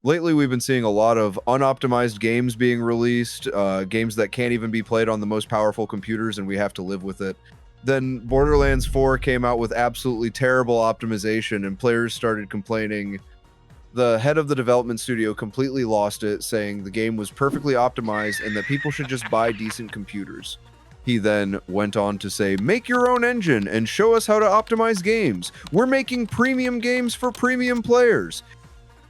Lately, we've been seeing a lot of unoptimized games being released, games that can't even be played on the most powerful computers, and we have to live with it. Then Borderlands 4 came out with absolutely terrible optimization, and players started complaining. The head of the development studio completely lost it, saying the game was perfectly optimized and that people should just buy decent computers. He then went on to say, make your own engine and show us how to optimize games. We're making premium games for premium players.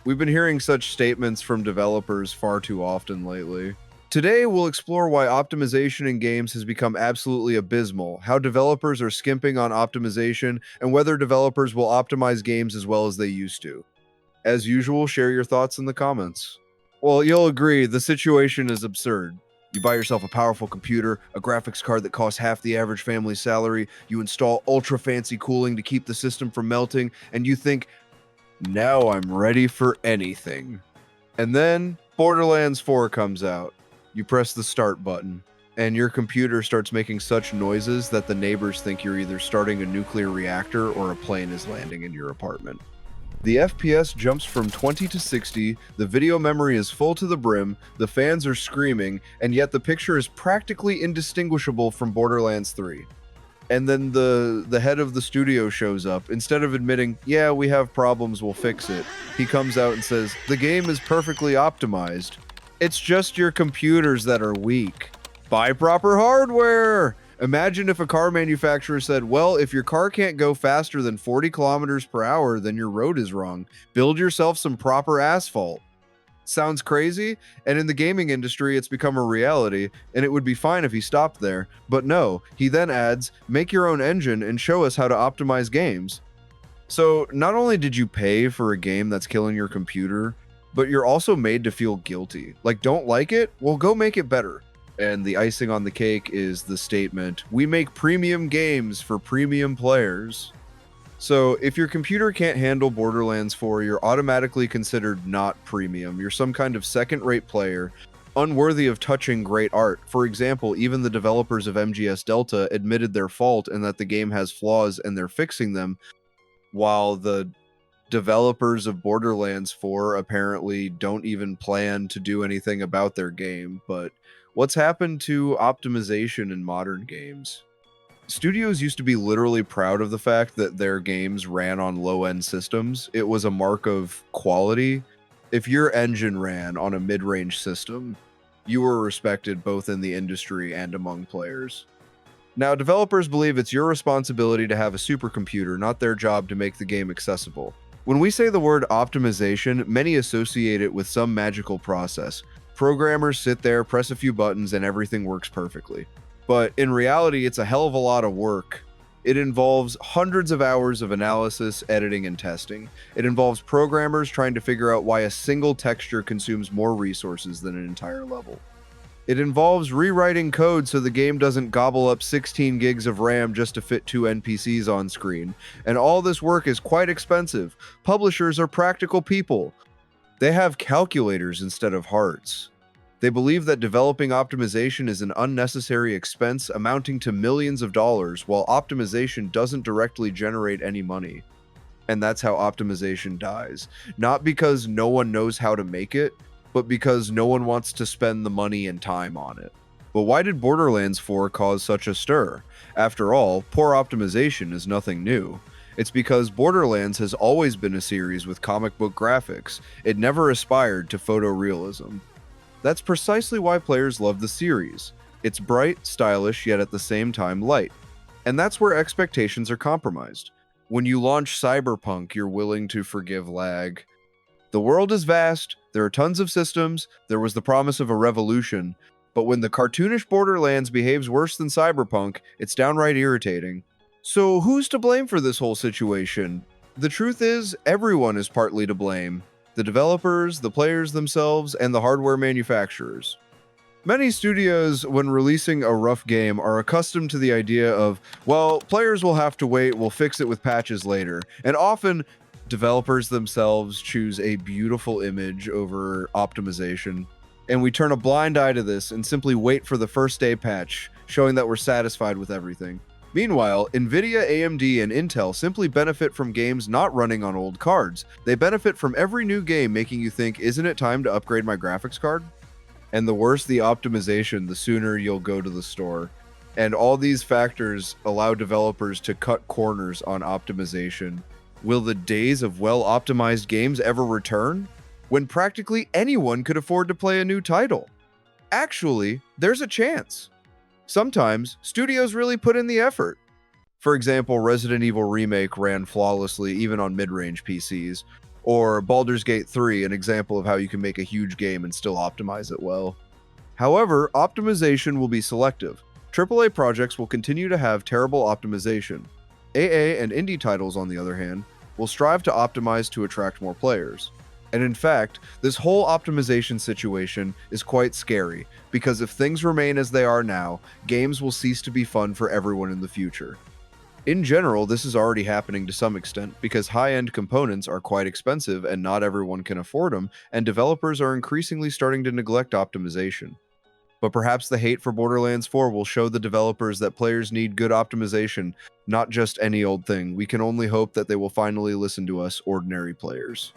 We've been hearing such statements from developers far too often lately. Today, we'll explore why optimization in games has become absolutely abysmal, how developers are skimping on optimization, and whether developers will optimize games as well as they used to. As usual, share your thoughts in the comments. Well, you'll agree, the situation is absurd. You buy yourself a powerful computer, a graphics card that costs half the average family's salary, you install ultra fancy cooling to keep the system from melting, and you think, now I'm ready for anything. And then Borderlands 4 comes out. You press the start button, and your computer starts making such noises that the neighbors think you're either starting a nuclear reactor or a plane is landing in your apartment. The FPS jumps from 20 to 60, the video memory is full to the brim, the fans are screaming, and yet the picture is practically indistinguishable from Borderlands 3. And then the head of the studio shows up. Instead of admitting, yeah, we have problems, we'll fix it, he comes out and says, the game is perfectly optimized. It's just your computers that are weak. Buy proper hardware! Imagine if a car manufacturer said, well, if your car can't go faster than 40 kilometers per hour, then your road is wrong. Build yourself some proper asphalt. Sounds crazy, and in the gaming industry, it's become a reality, and it would be fine if he stopped there. But no, he then adds, make your own engine and show us how to optimize games. So not only did you pay for a game that's killing your computer, but you're also made to feel guilty. Like, don't like it? Well, go make it better. And the icing on the cake is the statement, we make premium games for premium players. So if your computer can't handle Borderlands 4, you're automatically considered not premium. You're some kind of second-rate player, unworthy of touching great art. For example, even the developers of MGS Delta admitted their fault and that the game has flaws and they're fixing them, while the developers of Borderlands 4 apparently don't even plan to do anything about their game. But what's happened to optimization in modern games? Studios used to be literally proud of the fact that their games ran on low-end systems. It was a mark of quality. If your engine ran on a mid-range system, you were respected both in the industry and among players. Now, developers believe it's your responsibility to have a supercomputer, not their job to make the game accessible. When we say the word optimization, many associate it with some magical process. Programmers sit there, press a few buttons, and everything works perfectly. But in reality, it's a hell of a lot of work. It involves hundreds of hours of analysis, editing, and testing. It involves programmers trying to figure out why a single texture consumes more resources than an entire level. It involves rewriting code so the game doesn't gobble up 16 gigs of RAM just to fit 2 NPCs on screen. And all this work is quite expensive. Publishers are practical people. They have calculators instead of hearts. They believe that developing optimization is an unnecessary expense amounting to millions of dollars, while optimization doesn't directly generate any money. And that's how optimization dies. Not because no one knows how to make it, but because no one wants to spend the money and time on it. But why did Borderlands 4 cause such a stir? After all, poor optimization is nothing new. It's because Borderlands has always been a series with comic book graphics. It never aspired to photorealism. That's precisely why players love the series. It's bright, stylish, yet at the same time light. And that's where expectations are compromised. When you launch Cyberpunk, you're willing to forgive lag. The world is vast, there are tons of systems, there was the promise of a revolution, but when the cartoonish Borderlands behaves worse than Cyberpunk, it's downright irritating. So who's to blame for this whole situation? The truth is, everyone is partly to blame. The developers, the players themselves, and the hardware manufacturers. Many studios, when releasing a rough game, are accustomed to the idea of, well, players will have to wait, we'll fix it with patches later. And often, developers themselves choose a beautiful image over optimization. And we turn a blind eye to this and simply wait for the first day patch, showing that we're satisfied with everything. Meanwhile, Nvidia, AMD, and Intel simply benefit from games not running on old cards. They benefit from every new game making you think, isn't it time to upgrade my graphics card? And the worse the optimization, the sooner you'll go to the store. And all these factors allow developers to cut corners on optimization. Will the days of well-optimized games ever return? When practically anyone could afford to play a new title? Actually, there's a chance. Sometimes, studios really put in the effort. For example, Resident Evil Remake ran flawlessly even on mid-range PCs, or Baldur's Gate 3, an example of how you can make a huge game and still optimize it well. However, optimization will be selective. AAA projects will continue to have terrible optimization. AA and indie titles, on the other hand, will strive to optimize to attract more players. And in fact, this whole optimization situation is quite scary, because if things remain as they are now, games will cease to be fun for everyone in the future. In general, this is already happening to some extent, because high-end components are quite expensive and not everyone can afford them, and developers are increasingly starting to neglect optimization. But perhaps the hate for Borderlands 4 will show the developers that players need good optimization, not just any old thing. We can only hope that they will finally listen to us, ordinary players.